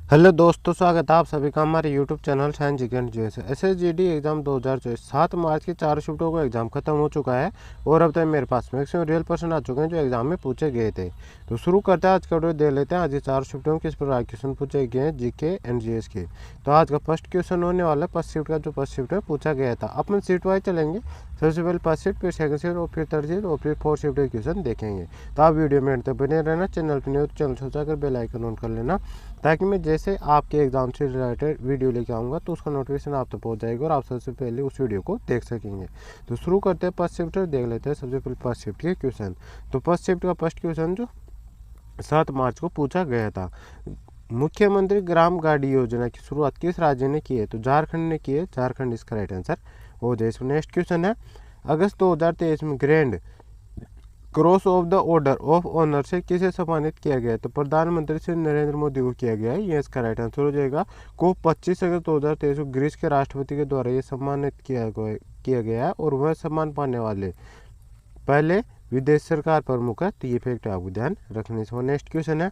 Hello दोस्तों, स्वागत है आप सभी का हमारे यूट्यूब चैनल साइंस जिज्ञान जैसे SSGD एग्जाम 2024 7 मार्च की 4 शिफ्टों को एग्जाम खत्म हो चुका है और अब तक मेरे पास मैक्सिमम रियल पर्सन आ चुके हैं जो एग्जाम में पूछे गए थे। तो शुरू करते हैं आज का वीडियो, देख लेते हैं आज की 4 शिफ्टों में किस प्रकार क्वेश्चन पूछे गए हैं जीके एंड जीएस के। तो आज का फर्स्ट क्वेश्चन होने वाला है फर्स्ट शिफ्ट का, जो फर्स्ट शिफ्ट में पूछा गया था। अपन शिफ्ट वाइज चलेंगे, सबसे पहले फर्स्ट शिफ्ट, फिर सेकंड शिफ्ट और फिर थर्ड शिफ्ट और फिर फोर्थ शिफ्ट के क्वेश्चन देखेंगे। तो आप वीडियो में तक बने रहना, चैनल पर नहीं हो तो चैनल सोचा कर बेल आइकन ऑन कर लेना, ताकि मैं जैसे आपके एग्जाम से रिलेटेड वीडियो लेके आऊँगा तो उसका नोटिफिकेशन आप तक पहुँच जाएगा और आप सबसे पहले उस वीडियो को देख सकेंगे। तो शुरू करते हैं फर्स्ट शिफ्ट, देख लेते हैं सबसे पहले फर्स्ट शिफ्ट के क्वेश्चन। तो फर्स्ट शिफ्ट का फर्स्ट क्वेश्चन जो 7 मार्च को पूछा गया था, मुख्यमंत्री ग्राम गाड़ी योजना की शुरुआत किस राज्य ने की है? तो झारखंड ने की है, झारखंड इसका राइट आंसर हो जाए। इसमें नेक्स्ट क्वेश्चन है, अगस्त 2023 में grand cross of the order of honour से किसे सम्मानित किया गया है? तो प्रधानमंत्री श्री नरेंद्र मोदी को किया गया है, ये इसका राइट आंसर हो जाएगा। को 25 अगस्त 2023 को ग्रीस के राष्ट्रपति के द्वारा ये सम्मानित किया गया है और वह सम्मान पाने वाले पहले विदेश सरकार प्रमुख है। तो ये फैक्ट आपको ध्यान रखने से। नेक्स्ट क्वेश्चन है,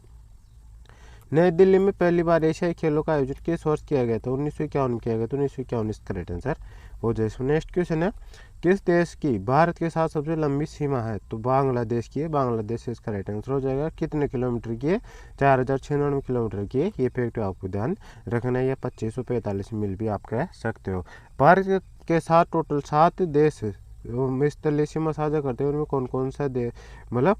नई दिल्ली में पहली बार एशियाई खेलों का आयोजन किस वर्ष किया गया था? 1951 में किया गया। तो 1951 इसका राइट आंसर हो जाए। नेक्स्ट क्वेश्चन है, किस देश की भारत के साथ सबसे लंबी सीमा है? तो बांग्लादेश की है, बांग्लादेश इसका राइट आंसर हो जाएगा। कितने किलोमीटर की है? 4096 किलोमीटर की है। ये फैक्ट आपको ध्यान रखना है। 2545 मील भी आप कह सकते हो। भारत के साथ टोटल 7 देश स्थलीय सीमा साझा करते हैं, उनमें कौन कौन सा देश, मतलब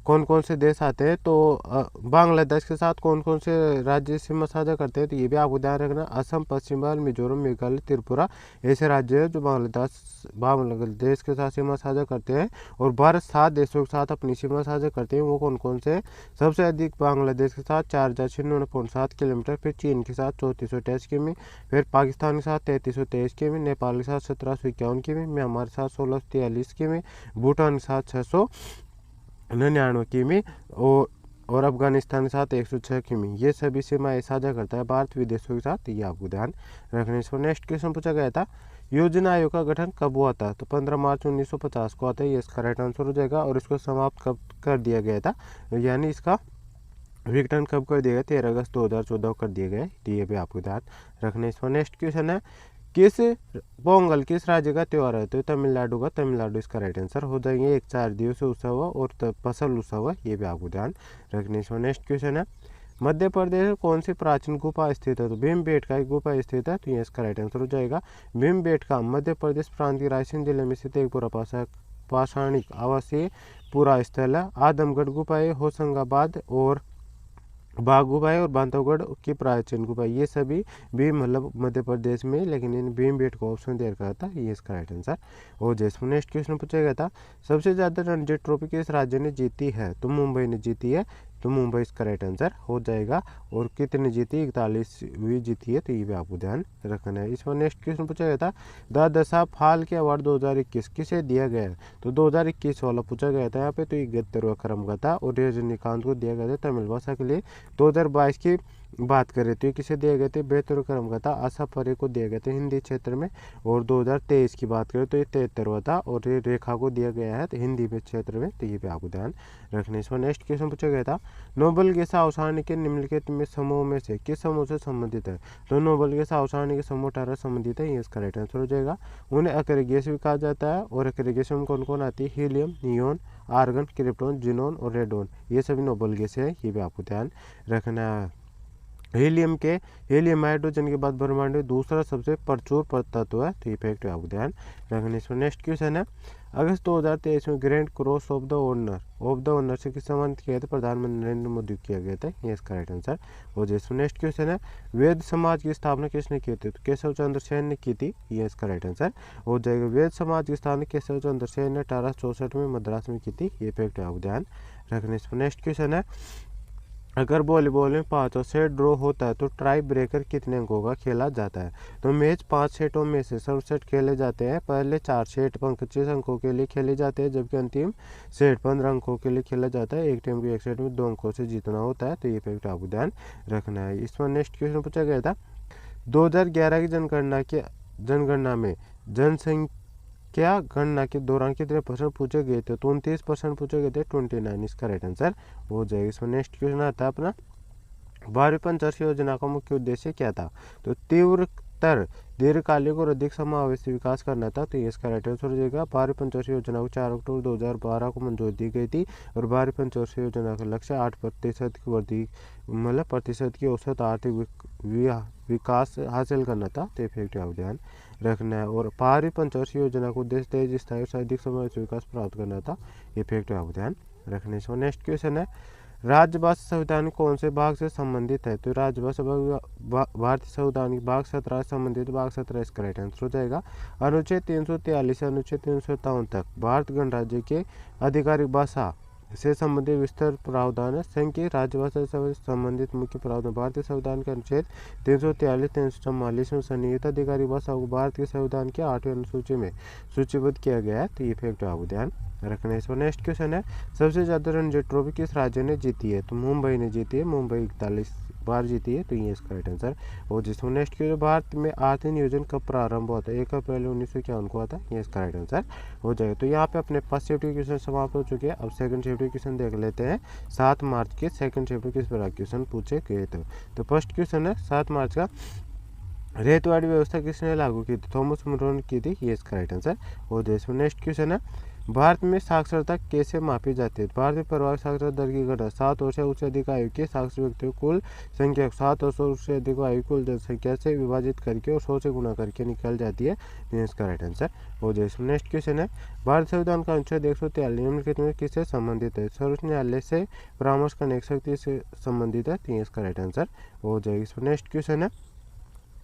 कौन कौन से देश आते हैं? तो बांग्लादेश के साथ कौन कौन से राज्य सीमा साझा करते हैं? तो ये भी आपको ध्यान रखना, असम, पश्चिम बंगाल, मिजोरम, मेघालय, त्रिपुरा ऐसे राज्य हैं जो बांग्लादेश के साथ सीमा साझा करते हैं। और भारत 7 देशों के साथ अपनी सीमा साझा करते हैं, वो कौन कौन से? सबसे अधिक बांग्लादेश के साथ 4096.7 किलोमीटर, फिर चीन के साथ 3428 किमी, फिर पाकिस्तान के साथ 3323 किमी, नेपाल के साथ 1751 किमी, म्यांमार के साथ 1643 किमी, भूटान के साथ 699 किमी और अफगानिस्तान के साथ 106 किमी। ये सभी सीमाएं साझा करता है भारत विदेशों के साथ, ये आपको ध्यान रखने से। नेक्स्ट क्वेश्चन पूछा गया था, योजना आयोग का गठन कब हुआ था? तो 15 मार्च 1950 को आता है, ये इसका राइट आंसर हो जाएगा। और इसको समाप्त कब कर दिया गया था, यानी इसका विघटन कब कर दिया गया? 13 अगस्त 2014 कर दिया गया। तो ये भी आपको ध्यान रखने से। नेक्स्ट क्वेश्चन है, किस पोंगल किस राज्य का त्यौहार है? तो तमिलनाडु का, तमिलनाडु इसका राइट आंसर हो जाएंगे। एक 4 दिवसीय उत्सव और फसल उत्सव है, ये भी आपको ध्यान रखने से। नेक्स्ट क्वेश्चन है, मध्य प्रदेश में कौन सी प्राचीन गुफा स्थित है? तो भीमबेटका एक गुफा स्थित है, तो ये इसका राइट आंसर हो जाएगा। भीमबेटका मध्य प्रदेश प्रांत के रायसेन जिले में स्थित एक पाषाणिक आवासीय पुरा स्थल है। आदमगढ़ गुफाएं, होशंगाबाद और बाघ गुफाएं और बांधवगढ़ की प्राचीन गुफाएं, ये सभी भी मतलब मध्य प्रदेश में, लेकिन इन भीमबेटका को ऑप्शन दिया गया था, ये इसका राइट आंसर हो जाए। नेक्स्ट क्वेश्चन पूछा गया था, सबसे ज्यादा रणजी ट्रॉफी किस राज्य ने जीती है? तो मुंबई ने जीती है, तो मुंबई इसका राइट आंसर हो जाएगा। और कितनी जीती? 41वीं जीती है, तो ये भी आपको ध्यान रखना है। इसमें नेक्स्ट क्वेश्चन पूछा गया था, दादा फाल के अवार्ड 2021 किसे दिया गया है? तो 2021 वाला पूछा गया था यहाँ पे, तो ये गद्दर क्रम का था और रजनीकांत को दिया गया था तमिल भाषा के लिए। 2022 की बात करें तो ये किसे दिए गए थे? बेहतर क्रम का था, आशा परे को दिए गए थे हिंदी क्षेत्र में। और 2023 की बात करें तो ये 73वां था और ये रेखा को दिया गया है तो हिंदी में क्षेत्र में, तो ये भी आपको ध्यान रखने से। नेक्स्ट क्वेश्चन पूछा गया था, नोबेल गैस आउसानी के निम्नलिखित में समूह में से किस समूह से संबंधित है? तो नोबेल गैस आउसानी के समूह 18 संबंधित है, ये इसका राइट आंसर हो जाएगा। उन्हें अकेले गैस भी कहा जाता है और अकेले गैस में कौन कौन आती है? Helium, neon, argon, krypton, xenon और रेडोन, ये सभी नोबेल गैस है, ये भी आपको ध्यान रखना है। हीलियम हाइड्रोजन के बाद ब्रह्मांड में दूसरा सबसे प्रचुर तत्व है, तो ये फैक्ट आपको ध्यान रखने से। नेक्स्ट क्वेश्चन है, अगस्त 2023 में grand cross of the honour से किस सम्मानित किया था? प्रधानमंत्री नरेंद्र मोदी को किया गया था, ये इसका राइट आंसर हो जाए। नेक्स्ट क्वेश्चन है, वैद्य समाज की स्थापना किसने की थी? तो केशव चंद्र सेन ने की थी, ये इसका राइट आंसर हो जाएगा। वैद्य समाज की स्थापना केशव चंद्र सेन ने 1864 में मद्रास में की थी, ये फैक्ट आपको ध्यान रखने से। नेक्स्ट क्वेश्चन है, अगर वॉलीबॉल में 5 सेट ड्रॉ होता है तो ट्राई ब्रेकर कितने अंकों का खेला जाता है? तो मैच 5 सेटों में से सब सेट खेले जाते हैं। पहले 4 सेट 25 अंकों के लिए खेले जाते हैं, जबकि अंतिम सेट 15 अंकों के लिए खेला जाता है। एक टीम को एक सेट में 2 अंकों से जीतना होता है, तो ये फैक्ट आपको ध्यान रखना है। इसमें नेक्स्ट क्वेश्चन पूछा गया था, 2011 की जनगणना में जनसंख्या गणना के दौरान कितने परसेंट पूछे गए थे? तो 29% पूछे गए थे, 29 इसका राइट आंसर हो जाएगा। इसमें नेक्स्ट क्वेश्चन आता है अपना, बारहवीं पंचवर्षीय योजना का मुख्य उद्देश्य क्या था? तो तीव्रतर दीर्घकालिक और अधिक समावेशी विकास करना था। तो ये इसका राइट आंसर हो जाएगा। बारहवीं पंचवर्षीय योजना को 4 अक्टूबर 2012 को मंजूरी दी गई थी और बारहवीं पंचवर्षीय योजना का लक्ष्य 8% की वृद्धि मतलब प्रतिशत की औसत आर्थिक विकास हासिल करना था। तो इफेक्टिव आप ध्यान रखना है। और बारहवीं पंचवर्षीय योजना को उद्देश्य तेज स्थायी और अधिक समावेशी विकास प्राप्त करना था। इफेक्टिव आप ध्यान रखने से। नेक्स्ट क्वेश्चन है, राज्यभाषा संविधान कौन से भाग से संबंधित है? तो राज्यभाषा भारतीय संविधान भाग 17 से संबंधित भाग 17 इसका राइट आंसर हो जाएगा। अनुच्छेद 343 से अनुच्छेद 357 तक भारत गणराज्य के आधिकारिक भाषा से संबंधित विस्तार प्रावधान है। संघ की राज्यभाषा से संबंधित मुख्य प्रावधान भारतीय संविधान के अनुच्छेद 343 344 में सन्निहित आधिकारिक भाषाओं को भारत के संविधान के 8वें अनुसूची में सूचीबद्ध किया गया है। तो ये फैक्ट आप ध्यान रखने से। नेक्स्ट क्वेश्चन है, सबसे ज्यादा रणजी ट्रॉफी किस राज्य ने जीती है? तो मुंबई ने जीती है। मुंबई 41 बार जीती है। तो ये इसका राइट आंसर। और जिसमें नेक्स्ट क्वेश्चन, भारत में आर्थिक नियोजन कब प्रारंभ हुआ था? 1 अप्रैल 1951 को आता है। ये इसका राइट आंसर हो जाएगा। तो यहाँ पे अपने पास सेफ्टी क्वेश्चन समाप्त हो चुके हैं। अब सेकंड सेफ्टी क्वेश्चन देख लेते हैं। 7 मार्च के सेकंड सेफ्टी किस प्रकार क्वेश्चन पूछे गए थे? तो फर्स्ट क्वेश्चन है 7 मार्च का, रेतवाड़ी व्यवस्था किसने लागू की थी? थॉमस मुनरो ने की थी। ये इसका राइट आंसर हो जाएगा। नेक्स्ट क्वेश्चन है, भारत में साक्षरता कैसे मापी जाती है? भारत में प्रभावी साक्षरता दर की गणना 7 वर्ष से अधिक आयु के साक्षर व्यक्तियों कुल संख्या 7 वर्ष से अधिक आयु कुल जनसंख्या से विभाजित करके और 100 से गुणा करके निकल जाती है। तो इसका राइट आंसर हो जाएगा। नेक्स्ट क्वेश्चन है, भारत संविधान का अनुच्छेद 143 निम्नलिखित में किससे संबंधित है? सर्वोच्च न्यायालय से परामर्श करने की शक्ति से संबंधित है। तो इसका राइट आंसर हो जाएगा। नेक्स्ट क्वेश्चन है,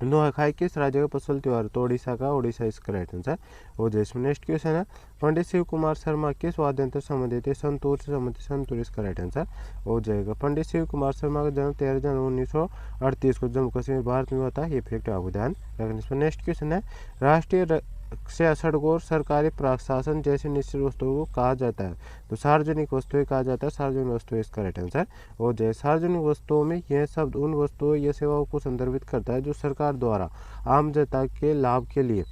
नुआखाई किस राज्य का फसल त्योहार? तो ओडिशा का। ओडिशा इसका राइट आंसर हो जाएगा। नेक्स्ट क्वेश्चन है, पंडित शिव कुमार शर्मा किस वाद्य यंत्र से संबंधित है? संतूर से संबंधित। संतूर इसका राइट आंसर हो जाएगा। पंडित शिव कुमार शर्मा का जन्म 13 जनवरी 1938 को जम्मू कश्मीर भारत में हुआ था। ये फैक्ट आपको ध्यान रखने। नेक्स्ट क्वेश्चन है, राष्ट्रीय रक्षा सड़क और सरकारी प्रशासन जैसे निश्चित वस्तुओं को कहा जाता है? तो सार्वजनिक वस्तुएं कहा जाता है। सार्वजनिक वस्तुएं इसका राइट आंसर हो जाए। सार्वजनिक वस्तुओं में यह शब्द उन वस्तुओं या सेवाओं को संदर्भित करता है जो सरकार द्वारा आम जनता के लाभ के लिए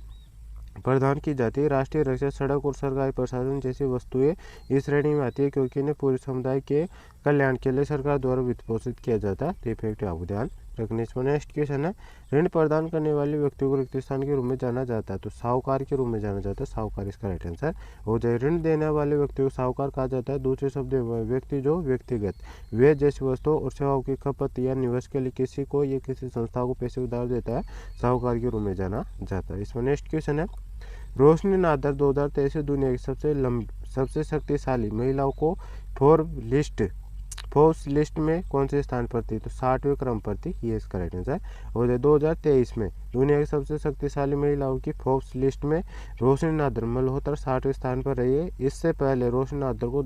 प्रदान की जाती है। राष्ट्रीय रक्षा सड़क और सरकारी प्रशासन जैसी वस्तुएं इस श्रेणी में आती है क्योंकि इन्हें पूरे समुदाय के कल्याण के लिए सरकार द्वारा वित्त पोषित किया जाता है। तो इफेक्टिव आपको ध्यान रखने से। नेक्स्ट क्वेश्चन है, ऋण प्रदान करने वाले व्यक्ति को रिक्त स्थान के रूप में जाना जाता है? तो साहूकार के रूप में जाना जाता है। साहूकार इसका राइट आंसर हो जाए। ऋण देने वाले व्यक्ति को साहूकार कहा जाता है। दूसरे शब्द व्यक्ति जो व्यक्तिगत वे जैसी वस्तुओं और सेवाओं की खपत या निवेश के लिए किसी को या किसी संस्था को पैसे उधार देता है, साहूकार के रूप में जाना जाता है। इसमें नेक्स्ट क्वेश्चन है, रोशनी नादर 2023 दुनिया की सबसे शक्तिशाली महिलाओं को फोर्ब्स लिस्ट में कौन से स्थान पर थी? तो 60वें क्रम पर थी। ये इसका राइट आंसर हो जाए। 2023 में दुनिया की सबसे शक्तिशाली महिलाओं की फोर्ब्स लिस्ट में रोशनी नादर मल्होत्रा 60वें स्थान पर रही है। इससे पहले रोशनी नादर को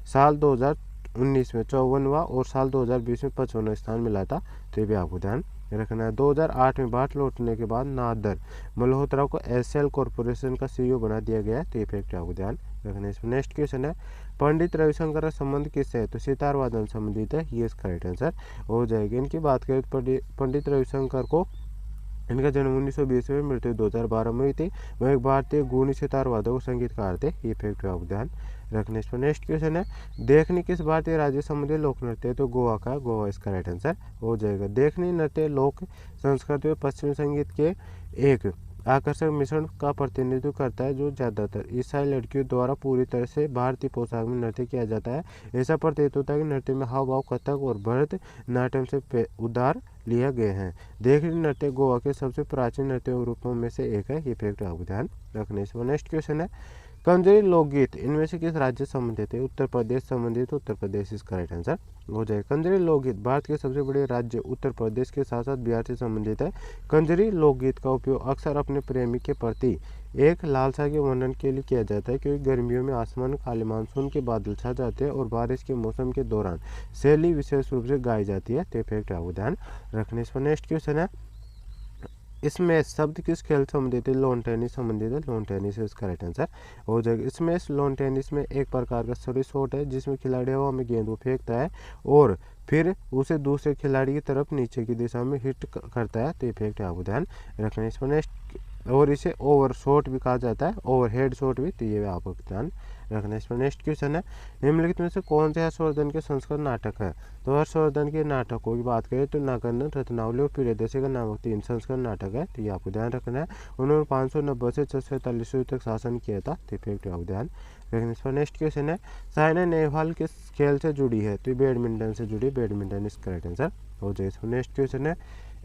साल 2019 में 54वां और साल 2020 में 55वां स्थान मिला था। तो ये भी आपको ध्यान रखना है। 2008 में भारत लौटने के बाद नादर मल्होत्रा को एसएल कॉर्पोरेशन का सीईओ बना दिया गया। तो ये फैक्ट आपको ध्यान रखना है। नेक्स्ट क्वेश्चन है, पंडित रविशंकर का संबंध किससे है? तो सितार वादन संबंधित है। ये इसका राइट आंसर हो जाएगा। इनकी बात करें तो पंडित रविशंकर को इनका जन्म 1920 में, मृत्यु 2012 में हुई थी। वह एक भारतीय गुणी सितार वादक संगीतकार थे। ये फैक्ट आपको ध्यान रखने से। नेक्स्ट क्वेश्चन है, देखनी किस भारतीय राज्य संबंधी लोक नृत्य है? तो गोवा का। गोवा इसका राइट आंसर हो जाएगा। देखनी नृत्य लोक संस्कृति और पश्चिमी संगीत के एक आकर्षक मिश्रण का प्रतिनिधित्व करता है जो ज्यादातर ईसाई लड़कियों द्वारा पूरी तरह से भारतीय पोशाक में नृत्य किया जाता है। ऐसा प्रतीत होता है कि नृत्य में हाव भाव कथक और भरतनाट्यम से उधार लिए गए हैं। देखनी नृत्य गोवा के सबसे प्राचीन नृत्य रूपों में से एक है। ये फैक्ट आपको ध्यान रखने से। नेक्स्ट क्वेश्चन है, कंजरी लोकगीत इनमें से किस राज्य संबंधित है? उत्तर प्रदेश संबंधित। उत्तर प्रदेश इसका राइट आंसर हो जाए। कंजरी लोकगीत भारत के सबसे बड़े राज्य उत्तर प्रदेश के साथ साथ बिहार से संबंधित है। कंजरी लोकगीत का उपयोग अक्सर अपने प्रेमी के प्रति एक लालसा के वर्णन के लिए किया जाता है क्योंकि गर्मियों में आसमान काले मानसून के बादल छा जाते हैं और बारिश के मौसम के दौरान शैली विशेष रूप से गाई जाती है। तो फैक्ट आपको ध्यान रखने से। नेक्स्ट क्वेश्चन है, इसमें शब्द किस खेल संबंधित है? लॉन टेनिस संबंधित है। लॉन टेनिस इसका राइट आंसर हो जाएगा। इसमें लॉन टेनिस में एक प्रकार का सॉरी शॉट है जिसमें खिलाड़ी हवा में गेंद को फेंकता है और फिर उसे दूसरे खिलाड़ी की तरफ नीचे की दिशा में हिट करता है। तो ये फैक्ट आपको ध्यान रखना है। इसमें नेक्स्ट, और इसे ओवर शॉट भी कहा जाता है, ओवर हेड शॉट भी। तो ये आपको ध्यान रखना। इस पर नेक्स्ट क्वेश्चन है, निम्नलिखित में से कौन से हर्षवर्धन के संस्कृत नाटक है? तो हर्षवर्धन के नाटकों की बात करें तो नागन, रत्नावली और प्रियदर्शी का नामक 3 संस्कृत नाटक है, तो ये आपको ध्यान रखना है। उन्होंने 590 से 643 तक शासन किया था, तो इफेक्ट आपको ध्यान रखना। इस पर नेक्स्ट क्वेश्चन है, साइना नेहवाल किस खेल से जुड़ी है? तो बैडमिंटन से जुड़ी, बैडमिंटन इस करेक्ट आंसर हो जाए। इस पर नेक्स्ट क्वेश्चन है,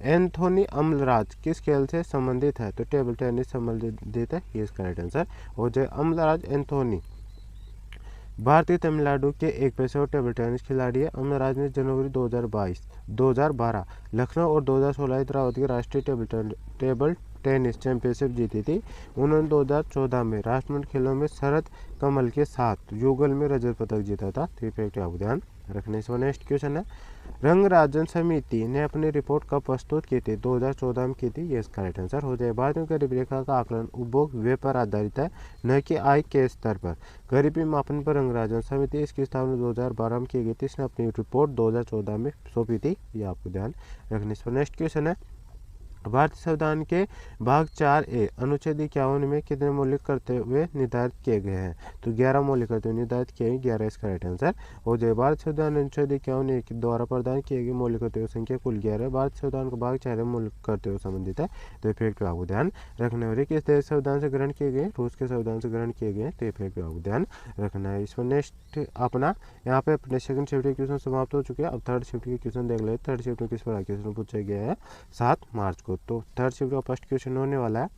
एंथोनी अम्लराज किस खेल से संबंधित है? तो टेबल टेनिस संबंधित है, ये इसका राइट आंसर हो जाए। अम्लराज एंथोनी भारतीय तमिलनाडु के एक पेशेवर टेबल टेनिस खिलाड़ी है। अम्लराज ने जनवरी 2012 लखनऊ और 2016 इंद्रावती की राष्ट्रीय टेबल टेनिस चैंपियनशिप जीती थी। उन्होंने 2014 में राष्ट्रमंडल खेलों में शरद कमल के साथ युगल में रजत पदक जीता था, तो इफेक्ट आपको ध्यान रखने। इस नेक्स्ट क्वेश्चन है, रंगराजन समिति ने अपनी रिपोर्ट कब प्रस्तुत की थी? 2014 में की थी, ये इसका राइट आंसर हो जाए। भारत में गरीबी रेखा का आकलन उपभोग व्यय पर आधारित है, न कि आय के स्तर पर। गरीबी मापन पर रंगराजन समिति इसकी स्थापना 2012 में की गई थी। इसने अपनी रिपोर्ट 2014 में सौंपी थी, ये आपको ध्यान रखने। इस पर नेक्स्ट क्वेश्चन है, भारतीय संविधान के भाग 4A अनुच्छेद 51 में कितने मौलिक करते हुए निर्धारित किए गए हैं? तो 11 मौलिक करते हुए निर्धारित किए गए, 11 इसका राइट आंसर हो जाए। भारत संविधान अनुच्छेद 51 के द्वारा प्रदान किए गए मौलिक करते हुए संख्या कुल 11 है। भारत संविधान का भाग 4 मौलिक करते हुए संबंधित है, तो इफेक्ट आपको ध्यान रखना है। किस देश संविधान से ग्रहण किए गए? रूस के संविधान से ग्रहण किए गए, तो इफेक्ट आपको ध्यान रखना है। इस पर नेक्स्ट अपना यहाँ पे अपने सेकंड शिफ्ट के क्वेश्चन समाप्त हो चुके हैं। अब थर्ड शिफ्ट के क्वेश्चन देख ले। थर्ड शिफ्ट में किस पर क्वेश्चन पूछा गया है 7 मार्च को। तो थर्ड शिफ्ट का फर्स्ट क्वेश्चन होने वाला है,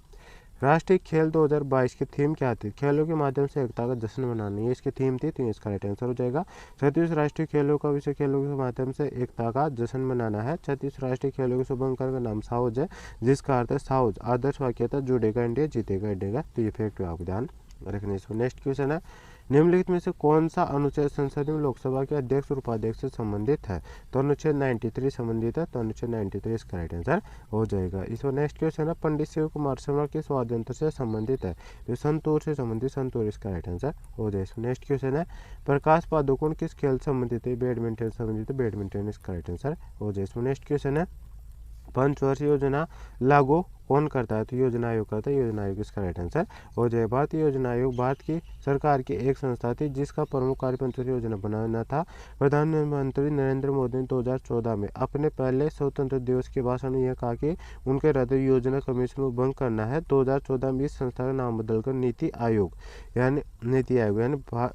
राष्ट्रीय खेल 2022 की थीम क्या थी? खेलों के माध्यम से एकता का जश्न मनाना, ये इसकी थीम थी, तो इसका राइट आंसर हो जाएगा। 36 राष्ट्रीय खेलों का विषय खेलों के माध्यम से एकता का जश्न मनाना है। 36 राष्ट्रीय खेलों के शुभांकर का नाम साउज है, जिसका अर्थ है साउज आदर्श वाक्य था, जुड़ेगा इंडिया, जीतेगा इंडिया, तो ये फैक्ट आपको ध्यान रखने। इसको नेक्स्ट क्वेश्चन है, निम्नलिखित में से कौन सा अनुच्छेद संसद में लोकसभा के अध्यक्ष और उपाध्यक्ष से संबंधित है? तो अनुच्छेद 93 संबंधित है, तो अनुच्छेद 93 इसका राइट आंसर हो जाएगा। इस पर नेक्स्ट क्वेश्चन है, पंडित शिव कुमार शर्मा किस वाद्य यंत्र से संबंधित है? तो संतूर से संबंधित, संतूर इसका राइट आंसर हो जाए। इस पर नेक्स्ट क्वेश्चन है, प्रकाश पादुकोण किस खेल से संबंधित है? बैडमिंटन संबंधित है, बैडमिंटन इसका राइट आंसर हो जाए। इस पर नेक्स्ट क्वेश्चन है, पंचवर्षीय योजना लागू कौन करता है? तो योजना आयोग करता है, योजना आयोग इसका राइट आंसर हो जाए। भारतीय योजना आयोग भारत की सरकार की एक संस्था थी, जिसका प्रमुख कार्य पंचवर्षीय योजना बनाना था। प्रधानमंत्री नरेंद्र मोदी ने 2014 में अपने पहले स्वतंत्र दिवस के भाषण में यह कहा कि उनके राज्य योजना कमीशन को भंग करना है। 2014 में इस संस्था का नाम बदलकर नीति आयोग यानी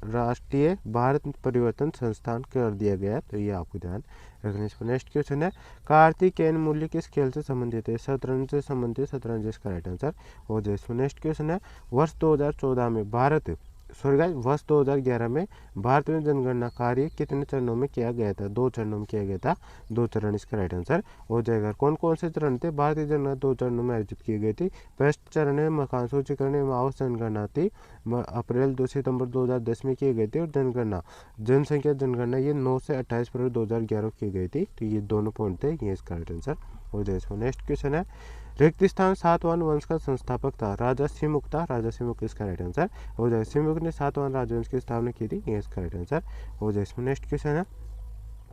राष्ट्रीय भारत परिवर्तन संस्थान कर दिया गया, तो ये आपको ध्यान रखने। इस पर नेक्स्ट क्वेश्चन है, कार्तिकेयन मूल्य किस खेल से संबंधित है? शतरंज से संबंधित, शतरंज इसका राइट आंसर हो जाए। इसमें नेक्स्ट क्वेश्चन है, वर्ष 2011 में भारत में जनगणना कार्य कितने चरणों में किया गया था? 2 चरणों में किया गया था, 2 चरण इसका राइट आंसर हो जाएगा। कौन कौन से चरण थे? भारतीय जनगणना 2 चरणों में आयोजित की गई थी। फर्स्ट चरण में मकान सूचीकरण एवं आवास जनगणना थी, अप्रैल 2 सितंबर 2010 में की गई थी। और जनसंख्या जनगणना ये 9 से 28 फरवरी 2011 की गई थी, तो ये दोनों पॉइंट थे, ये इसका राइट आंसर हो जाए। नेक्स्ट क्वेश्चन है, रिक्तिस्थान सातवाहन वंश का संस्थापक था? राजा सिमुक था, राजा सिमुक इसका राइट आंसर हो जाए। सिमुक ने सातवाहन राजवंश की स्थापना की थी, ये इसका राइट आंसर हो जाए। इसमें नेक्स्ट क्वेश्चन है,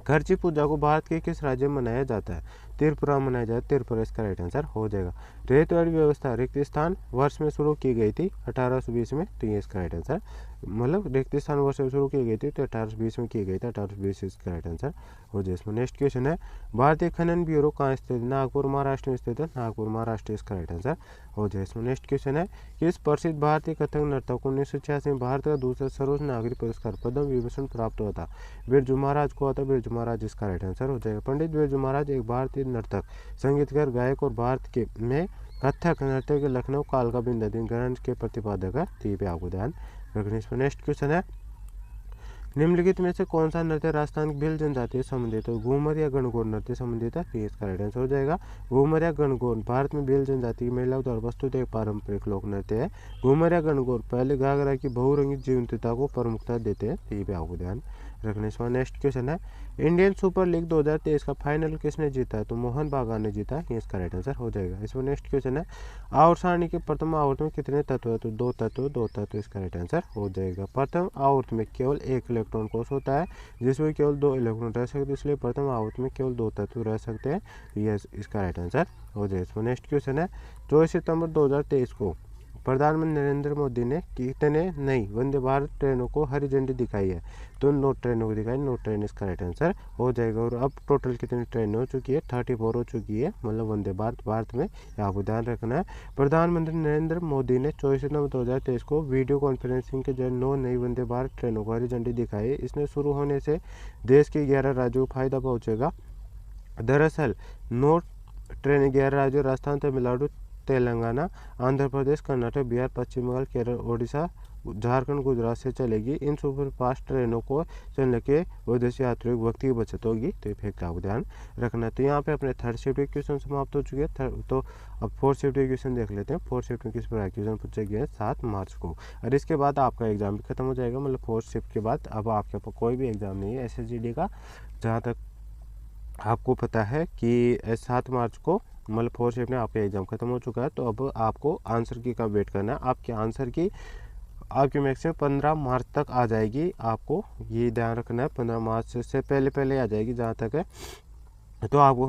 खर्ची पूजा को भारत के किस राज्य में मनाया जाता है? त्रिपुरा में मनाया जाता है, त्रिपुरा इसका राइट आंसर हो जाएगा। रेतवाड़ी व्यवस्था रिक्तिस्थान वर्ष में शुरू की गई थी 1820 में, तो ये इसका राइट आंसर, मतलब रिक्तिस्थान वर्ष में शुरू की गई थी तो 1820 में की गई थी, 1820 इसका राइट आंसर हो जाए। इसमें नेक्स्ट क्वेश्चन है, भारतीय खनन ब्यूरो कहाँ स्थित है? नागपुर महाराष्ट्र में स्थित है, नागपुर महाराष्ट्र इसका राइट आंसर हो जाए। इसमें नेक्स्ट क्वेश्चन है, किस प्रसिद्ध भारतीय कथक नर्तक को 1986 में भारत का दूसरा सर्वोच्च नागरिक पुरस्कार पद्म विभूषण प्राप्त हुआ था? बिरजू महाराज को आता, बिरजू महाराज इसका राइट आंसर हो जाएगा। पंडित बिरजू महाराज एक भारतीय नर्तक, संगीतकार, गायक और भारत के में कथक नृत्य के लखनऊ कालका बिंदादीन गणराज्य के प्रतिपादक है, तो ये भी आपको ध्यान रखने। इस पर नेक्स्ट क्वेश्चन है, निम्नलिखित में से कौन सा नृत्य राजस्थान की भील जनजाति से संबंधित है? घूमर या गणगौर नृत्य संबंधित है, तो इसका राइट आंसर हो जाएगा। घूमर या गणगौर भारत में भील जनजाति की महिलाओं द्वारा प्रस्तुत एक पारंपरिक लोक नृत्य है। घूमर या गणगौर पहले घाघरा की बहुरंगी जीवंतता को प्रमुखता देते हैं, तो ये भी आपको ध्यान रखने। इस नेक्स्ट क्वेश्चन है, इंडियन सुपर लीग 2023 का फाइनल किसने जीता है? तो मोहन बागान ने जीता, ये इसका राइट आंसर हो जाएगा। इसमें नेक्स्ट क्वेश्चन है, आवर्त सारणी के प्रथम आवर्त में कितने तत्व है? तो 2 तत्व इसका राइट आंसर हो जाएगा। प्रथम आवर्त में केवल 1 इलेक्ट्रॉन कोष होता है, जिसमें केवल 2 इलेक्ट्रॉन रह सकते हैं, इसलिए प्रथम आवर्त में केवल 2 तत्व रह सकते हैं, ये इसका राइट आंसर हो जाएगा। इसमें नेक्स्ट क्वेश्चन है, 24 सितंबर 2023 को प्रधानमंत्री नरेंद्र मोदी ने कितने नई वंदे भारत ट्रेनों को हरी झंडी दिखाई है? तो 9 ट्रेनों को दिखाई, 9 ट्रेन इसका राइट आंसर हो जाएगा। और अब टोटल कितनी ट्रेन हो चुकी है? 34 हो चुकी है, मतलब वंदे भारत में, आपको ध्यान रखना है। प्रधानमंत्री नरेंद्र मोदी ने 24 सितंबर 2023 को वीडियो कॉन्फ्रेंसिंग के जरिए 9 नई वंदे भारत ट्रेनों को हरी झंडी दिखाई। इसने शुरू होने से देश के 11 राज्यों को फायदा पहुंचेगा। दरअसल 9 ट्रेनें 11 राज्यों राजस्थान, तमिलनाडु, तेलंगाना, आंध्र प्रदेश, कर्नाटक, बिहार, पश्चिम बंगाल, केरल, ओडिशा, झारखंड, गुजरात से चलेगी। इन सुपरफास्ट ट्रेनों को चलने के वजह से यात्रियों की वक्त की बचत होगी। तो ये फैक्ट आपको ध्यान रखना है। तो यहाँ पे अपने थर्ड शिफ्ट के क्वेश्चन समाप्त हो चुके हैं। तो अब फोर्थ शिफ्ट के क्वेश्चन देख लेते हैं। फोर्थ शिफ्ट में किस प्रकार क्वेश्चन पूछे गए हैं 7 मार्च को, और इसके बाद आपका एग्जाम भी खत्म हो जाएगा। मतलब फोर्थ शिफ्ट के बाद अब आपके पास कोई भी एग्जाम नहीं है SSGD का, जहाँ तक आपको पता है कि 7 मार्च को मतलब फोर्थ शिफ्ट में आपका एग्जाम खत्म हो चुका है। तो अब आपको आंसर की का वेट करना है। आपके आंसर की आपकी मैक्सिमम 15 मार्च तक आ जाएगी। आपको ये ध्यान रखना है, 15 मार्च से पहले आ जाएगी जहाँ तक है। तो आपको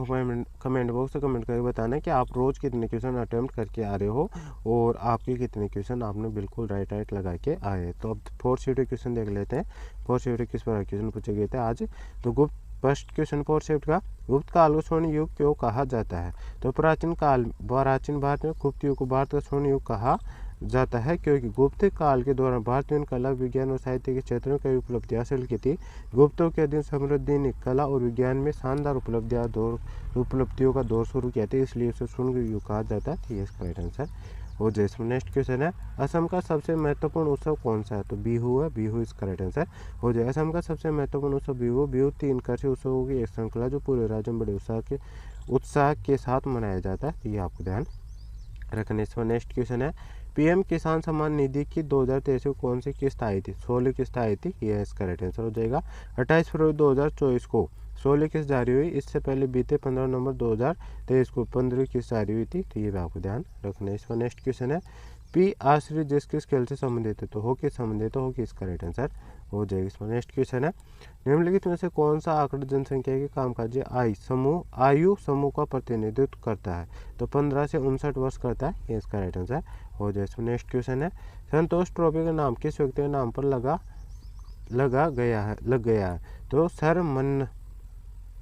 कमेंट बॉक्स में कमेंट करके बताना है कि आप रोज़ कितने क्वेश्चन अटेम्प्ट करके आ रहे हो और आपके कितने क्वेश्चन आपने बिल्कुल राइट लगा के आए। तो अब फोर्थ शिफ्ट के क्वेश्चन देख लेते हैं। फोर्थ शिफ्ट किस प्रकार क्वेश्चन पूछे गए थे आज। तो गुप्त फर्स्ट क्वेश्चन फोर्थ शिफ्ट का, गुप्त काल को स्वर्ण युग क्यों कहा जाता है? तो प्राचीन भारत में गुप्त युग को भारत का स्वर्ण युग कहा जाता है क्योंकि गुप्त काल के दौरान भारतीयों ने कला, विज्ञान और साहित्य के क्षेत्र में कई उपलब्धियां हासिल की थी। गुप्तों के अधीन समृद्धि ने कला और विज्ञान में शानदार उपलब्धियों का दौर शुरू किया था, इसलिए उसे स्वर्ण युग कहा जाता है। तो ये इसका राइट आंसर हो जाए। इसमें नेक्स्ट क्वेश्चन है, असम का सबसे महत्वपूर्ण उत्सव कौन सा है? तो बिहू है, बिहू इसका राइट आंसर हो जाए। असम का सबसे महत्वपूर्ण उत्सव बिहू। बिहू 3 कृषि उत्सवों की एक श्रृंखला जो पूरे राज्य में बड़े उत्साह के साथ मनाया जाता है। ये आपको ध्यान रखना। इसमें नेक्स्ट क्वेश्चन है, PM किसान सम्मान निधि की 2023 में कौन सी किस्त आई थी? 16 किस्त आई थी। ये इसका राइट आंसर हो जाएगा। 28 फरवरी 2024 को 16 किस्त जारी हुई। इससे पहले बीते 15 नवंबर 2023 को 15 किस्त जारी हुई थी। तो ये भी आपको ध्यान रखना है। इसमें नेक्स्ट क्वेश्चन है, P आश्रित जिस किस खेल से संबंधित है? तो हॉकी संबंधित, हॉकी इसका राइट आंसर हो जाएगा। इसमें नेक्स्ट क्वेश्चन है, निम्नलिखित में से कौन सा आंकड़ा जनसंख्या के कामकाजी आयु समूह का प्रतिनिधित्व करता है? तो 15 से 59 वर्ष करता है। ये इसका राइट आंसर हो जाए। इसमें नेक्स्ट क्वेश्चन है, संतोष ट्रॉफी का नाम किस व्यक्ति के नाम पर लग गया है? तो सर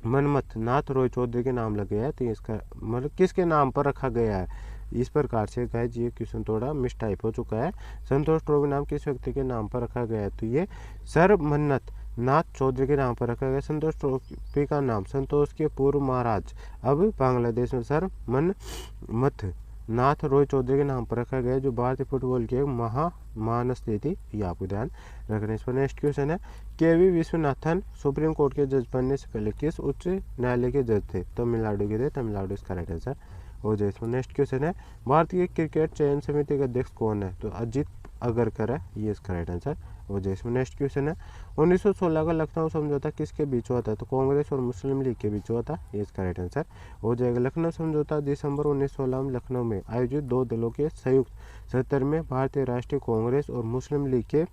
मनमथ नाथ रॉय चौधरी के नाम लग गया है। तो इसका मतलब किसके नाम पर रखा गया है? इस प्रकार से गाइस ये क्वेश्चन थोड़ा मिस टाइप हो चुका है। संतोष ट्रॉफी नाम किस व्यक्ति के नाम पर रखा गया है? तो ये सर मनमथ नाथ चौधरी के नाम पर रखा गया। संतोष ट्रॉफी का नाम संतोष के पूर्व महाराज अब बांग्लादेश में सर मनमथ नाथ रॉय चौधरी के नाम पर रखा गया, जो भारतीय फुटबॉल के एक महामानस थी। ये आपको ध्यान रखना। इस पर नेक्स्ट क्वेश्चन है, KV विश्वनाथन सुप्रीम कोर्ट के जज बनने से पहले किस उच्च न्यायालय के जज थे? तमिलनाडु के थे। तमिलनाडु इसका राइट आंसर हो जाए। इसमें नेक्स्ट क्वेश्चन है, भारतीय क्रिकेट चयन समिति का अध्यक्ष कौन है? तो अजीत अगरकर है। ये इसका राइट आंसर हो जाए। इसमें नेक्स्ट क्वेश्चन है, 1916 का लखनऊ समझौता किसके बीच हुआ था? तो कांग्रेस और मुस्लिम लीग के बीच हुआ था। ये इसका राइट आंसर हो जाएगा। लखनऊ समझौता दिसंबर 1916 में लखनऊ में आयोजित 2 दलों के संयुक्त सत्र में भारतीय राष्ट्रीय कांग्रेस और मुस्लिम लीग के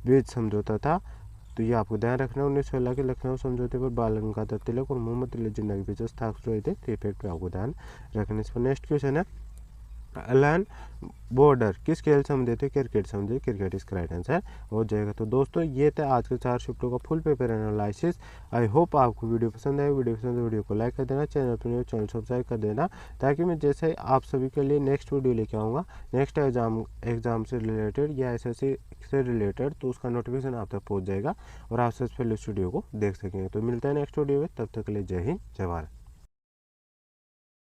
बीच समझौता था। तो ये आपको ध्यान रखना। 1916 के लखनऊ समझौते पर बाल गंगाधर तिलक और मोहम्मद अली जिन्ना के बीच हस्ताक्षर हुए थे। तो इफेक्ट पे आपको ध्यान रखने। इस पर नेक्स्ट क्वेश्चन है, अलान बॉर्डर किस खेल संबंधित है? क्रिकेट संबंधित। क्रिकेट इसका राइट आंसर हो जाएगा। तो दोस्तों ये था आज के 4 शिफ्टों का full paper analysis. I hope आपको वीडियो पसंद आए। वीडियो पसंद है वीडियो को लाइक कर देना, चैनल पर चैनल सब्सक्राइब कर देना, ताकि मैं जैसे आप सभी के लिए नेक्स्ट वीडियो लेके आऊँगा नेक्स्ट एग्जाम से रिलेटेड या SSC से रिलेटेड, तो उसका नोटिफिकेशन आप तक पहँच जाएगा और आप सबसे पहले इस वीडियो को देख सकेंगे। तो मिलता है नेक्स्ट वीडियो में, तब तक के लिए जय हिंद जय भारत।